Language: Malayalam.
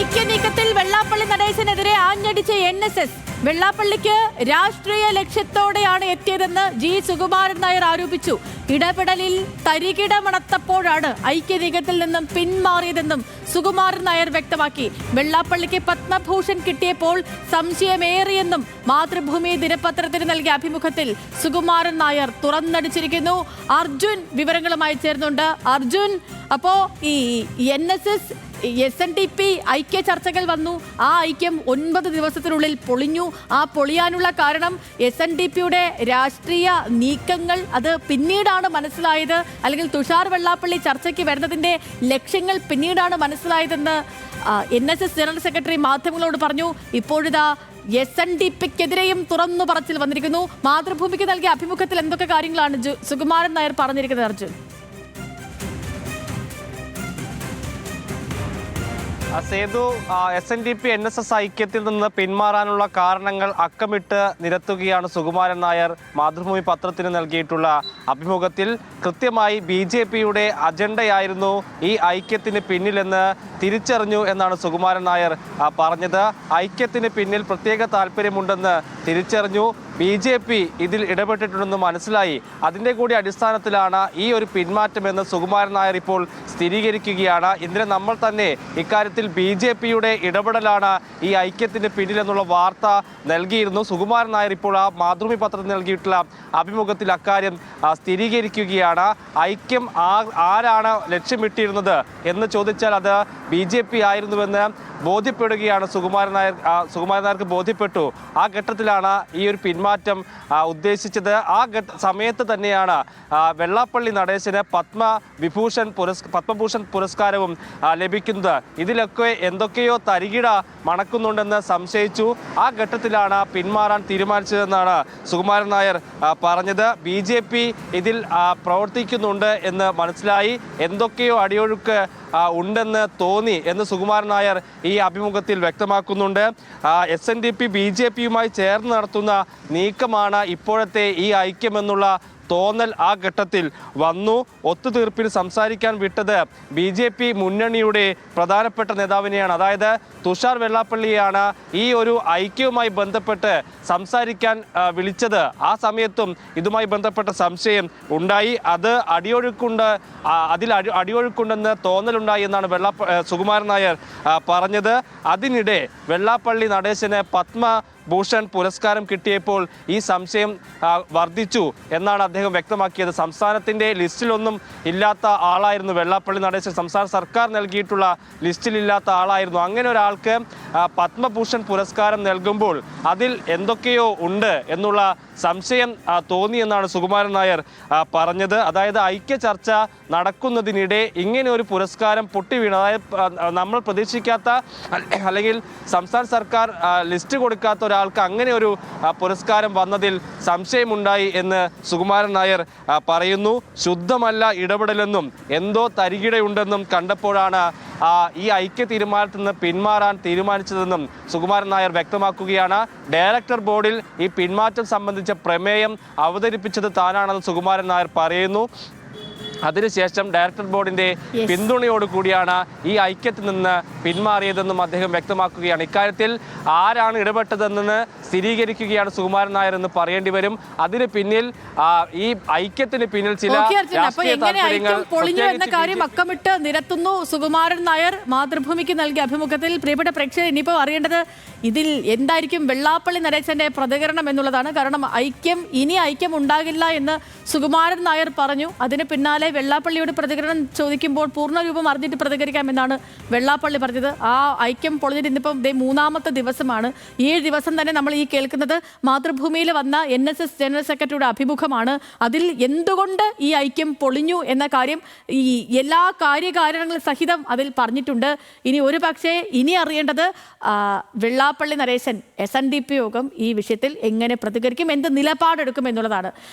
ഐക്യനീക്കത്തിൽ വെള്ളാപ്പള്ളി നടേശനെതിരെ ആഞ്ഞടിച്ച NSS വെള്ളാപ്പള്ളിക്ക് രാഷ്ട്രീയ ലക്ഷ്യത്തോടെയാണ് എത്തിയതെന്ന് ജി സുകുമാരൻ നായർ ആരോപിച്ചു. ഇടപെടലിൽ തരികിട മണത്തപ്പോഴാണ് ഐക്യനീക്കത്തിൽ നിന്നും പിന്മാറിയതെന്നും സുകുമാരൻ നായർ വ്യക്തമാക്കി. വെള്ളാപ്പള്ളിക്ക് പത്മഭൂഷൺ കിട്ടിയപ്പോൾ സംശയമേറിയെന്നും മാതൃഭൂമി ദിനപത്രത്തിന് നൽകിയ അഭിമുഖത്തിൽ സുകുമാരൻ നായർ തുറന്നടിച്ചിരിക്കുന്നു. അർജുൻ വിവരങ്ങളുമായി ചേർന്നുണ്ട്. അർജുൻ, അപ്പോ ഈ NSS SNDP ഐക്യ ചർച്ചകൾ വന്നു. ആ ഐക്യം 9 ദിവസത്തിനുള്ളിൽ പൊളിഞ്ഞു. ആ പൊളിയാനുള്ള കാരണം SNDPയുടെ രാഷ്ട്രീയ നീക്കങ്ങൾ അത് പിന്നീടാണ് മനസ്സിലായത്, അല്ലെങ്കിൽ തുഷാർ വെള്ളാപ്പള്ളി ചർച്ചയ്ക്ക് വരുന്നതിന്റെ ലക്ഷ്യങ്ങൾ പിന്നീടാണ് മനസ്സിലായതെന്ന് NSS ജനറൽ സെക്രട്ടറി മാധ്യമങ്ങളോട് പറഞ്ഞു. ഇപ്പോഴിതാ SNDPക്കെതിരെയും തുറന്നു പറച്ചിൽ വന്നിരിക്കുന്നു. മാതൃഭൂമിക്ക് നൽകിയ അഭിമുഖത്തിൽ എന്തൊക്കെ കാര്യങ്ങളാണ് സുകുമാരൻ നായർ പറഞ്ഞിരിക്കുന്നത്? അർജുൻ, സേതു, SNDP NSS ഐക്യത്തിൽ നിന്ന് പിന്മാറാനുള്ള കാരണങ്ങൾ അക്കമിട്ട് നിരത്തുകയാണ് സുകുമാരൻ നായർ മാതൃഭൂമി പത്രത്തിന് നൽകിയിട്ടുള്ള അഭിമുഖത്തിൽ. കൃത്യമായി BJPയുടെ അജണ്ടയായിരുന്നു ഈ ഐക്യത്തിന് പിന്നിലെന്ന് തിരിച്ചറിഞ്ഞു എന്നാണ് സുകുമാരൻ നായർ പറഞ്ഞത്. ഐക്യത്തിന് പിന്നിൽ പ്രത്യേക താല്പര്യമുണ്ടെന്ന് തിരിച്ചറിഞ്ഞു. BJP ഇതിൽ ഇടപെട്ടിട്ടുണ്ടെന്ന് മനസ്സിലായി. അതിൻ്റെ കൂടി അടിസ്ഥാനത്തിലാണ് ഈ ഒരു പിന്മാറ്റമെന്ന് സുകുമാരൻ നായർ ഇപ്പോൾ സ്ഥിരീകരിക്കുകയാണ്. ഇന്നലെ നമ്മൾ തന്നെ ഇക്കാര്യത്തിൽ BJPയുടെ ഇടപെടലാണ് ഈ ഐക്യത്തിന് പിന്നിലെന്നുള്ള വാർത്ത നൽകിയിരുന്നു. സുകുമാരൻ നായർ ഇപ്പോൾ ആ മാതൃഭൂമി പത്രത്തിൽ നൽകിയിട്ടുള്ള അഭിമുഖത്തിൽ അക്കാര്യം സ്ഥിരീകരിക്കുകയാണ്. ഐക്യം ആരാണ് ലക്ഷ്യമിട്ടിരുന്നത് എന്ന് ചോദിച്ചാൽ അത് BJP ആയിരുന്നുവെന്ന് ബോധ്യപ്പെടുകയാണ് സുകുമാരൻ നായർക്ക് ബോധ്യപ്പെട്ടു. ആ ഘട്ടത്തിലാണ് ഈ ഒരു പിന്മാറ്റം ഉദ്ദേശിച്ചത്. ആ സമയത്ത് തന്നെയാണ് വെള്ളാപ്പള്ളി നടേശന് പത്മഭൂഷൺ പുരസ്കാരവും ലഭിക്കുന്നത്. ഇതിലൊക്കെ എന്തൊക്കെയോ തരികിട മണക്കുന്നുണ്ടെന്ന് സംശയിച്ചു. ആ ഘട്ടത്തിലാണ് പിന്മാറാൻ തീരുമാനിച്ചതെന്നാണ് സുകുമാരൻ നായർ പറഞ്ഞത്. BJP ഇതിൽ പ്രവർത്തിക്കുന്നുണ്ട് എന്ന് മനസ്സിലായി, എന്തൊക്കെയോ അടിയൊഴുക്ക് ഉണ്ടെന്ന് തോന്നി എന്ന് സുകുമാരൻ നായർ ഈ അഭിമുഖത്തിൽ വ്യക്തമാക്കുന്നുണ്ട്. SNDP BJPയുമായി ചേർന്ന് നടത്തുന്ന നീക്കമാണ് ഇപ്പോഴത്തെ ഈ ഐക്യമെന്നുള്ള തോന്നൽ ആ ഘട്ടത്തിൽ വന്നു. ഒത്തുതീർപ്പിൽ സംസാരിക്കാൻ വിട്ടത് BJP മുന്നണിയുടെ പ്രധാനപ്പെട്ട നേതാവിനെയാണ്, അതായത് തുഷാർ വെള്ളാപ്പള്ളിയാണ് ഈ ഒരു ഐക്യവുമായി ബന്ധപ്പെട്ട് സംസാരിക്കാൻ വിളിച്ചത്. ആ സമയത്തും ഇതുമായി ബന്ധപ്പെട്ട സംശയം ഉണ്ടായി. അതിൽ അടിയൊഴുക്കുണ്ടെന്ന് തോന്നലുണ്ടായി എന്നാണ് സുകുമാരൻ നായർ പറഞ്ഞത്. അതിനിടെ വെള്ളാപ്പള്ളി നടേശന് പത്മഭൂഷൺ പുരസ്കാരം കിട്ടിയപ്പോൾ ഈ സംശയം വർദ്ധിച്ചു എന്നാണ് അദ്ദേഹം വ്യക്തമാക്കിയത്. സംസ്ഥാനത്തിൻ്റെ ലിസ്റ്റിലൊന്നും ഇല്ലാത്ത ആളായിരുന്നു വെള്ളാപ്പള്ളി നടേശൻ. സംസ്ഥാന സർക്കാർ നൽകിയിട്ടുള്ള ലിസ്റ്റിലില്ലാത്ത ആളായിരുന്നു. അങ്ങനെ ഒരാൾക്ക് പത്മഭൂഷൺ പുരസ്കാരം നൽകുമ്പോൾ അതിൽ എന്തൊക്കെയോ ഉണ്ട് എന്നുള്ള സംശയം തോന്നിയെന്നാണ് സുകുമാരൻ നായർ പറഞ്ഞത്. അതായത് ഐക്യ ചർച്ച നടക്കുന്നതിനിടെ ഇങ്ങനെ ഒരു പുരസ്കാരം പൊട്ടിവീണു, അതായത് നമ്മൾ പ്രതീക്ഷിക്കാത്ത അല്ലെങ്കിൽ സംസ്ഥാന സർക്കാർ ലിസ്റ്റ് കൊടുക്കാത്ത ഒരാൾക്ക് അങ്ങനെ ഒരു പുരസ്കാരം വന്നതിൽ സംശയമുണ്ടായി എന്ന് സുകുമാരൻ നായർ പറയുന്നു. ശുദ്ധമല്ല ഇടപെടലെന്നും എന്തോ തരികിടയുണ്ടെന്നും കണ്ടപ്പോഴാണ് ഈ ഐക്യ തീരുമാനത്തിൽ നിന്ന് പിന്മാറാൻ തീരുമാനിച്ചതെന്നും സുകുമാരൻ നായർ വ്യക്തമാക്കുകയാണ്. ഡയറക്ടർ ബോർഡിൽ ഈ പിന്മാറ്റം സംബന്ധിച്ച പ്രമേയം അവതരിപ്പിച്ചത് താനാണെന്ന് സുകുമാരൻ നായർ പറയുന്നു. അതിനുശേഷം ഡയറക്ടർ ബോർഡിന്റെ പിന്തുണയോടുകൂടിയാണ് ഈ ഐക്യത്തിൽ നിന്ന് പിന്മാറിയതെന്നും അദ്ദേഹം വ്യക്തമാക്കുകയാണ്. ഇക്കാര്യത്തിൽ ആരാണ് ഇടപെട്ടതെന്ന് സ്ഥിരീകരിക്കുകയാണ് സുകുമാരൻ നായർ എന്ന് പറയേണ്ടി വരും. അതിന് പിന്നിൽ ഈ ഐക്യത്തിന് പിന്നിൽ ചില എന്ന കാര്യം അക്കമിട്ട് നിരത്തുന്നു സുകുമാരൻ നായർ മാതൃഭൂമിക്ക് നൽകിയ അഭിമുഖത്തിൽ. പ്രിയപ്പെട്ട പ്രേക്ഷകർ, ഇനിയിപ്പോൾ അറിയേണ്ടത് ഇതിൽ എന്തായിരിക്കും വെള്ളാപ്പള്ളി നടേശന്റെ പ്രതികരണം എന്നുള്ളതാണ്. കാരണം ഇനി ഐക്യം ഉണ്ടാകില്ല എന്ന് സുകുമാരൻ നായർ പറഞ്ഞു. അതിന് പിന്നാലെ വെള്ളാപ്പള്ളിയുടെ പ്രതികരണം ചോദിക്കുമ്പോൾ പൂർണ്ണരൂപം അറിഞ്ഞിട്ട് പ്രതികരിക്കാമെന്നാണ് വെള്ളാപ്പള്ളി പറഞ്ഞത്. ആ ഐക്യം പൊളിഞ്ഞിട്ട് ഇന്നിപ്പം 3ാമത്തെ ദിവസമാണ്. ഈ ദിവസം തന്നെ നമ്മൾ ഈ കേൾക്കുന്നത് മാതൃഭൂമിയിൽ വന്ന NSS ജനറൽ സെക്രട്ടറിയുടെ അഭിമുഖമാണ്. അതിൽ എന്തുകൊണ്ട് ഈ ഐക്യം പൊളിഞ്ഞു എന്ന കാര്യം ഈ എല്ലാ കാര്യകാരണങ്ങളും സഹിതം അതിൽ പറഞ്ഞിട്ടുണ്ട്. ഇനി ഒരു പക്ഷേ ഇനി അറിയേണ്ടത് വെള്ളാപ്പള്ളി നടേശൻ SNDP യോഗം ഈ വിഷയത്തിൽ എങ്ങനെ പ്രതികരിക്കും, എന്ത് നിലപാടെടുക്കും എന്നുള്ളതാണ്.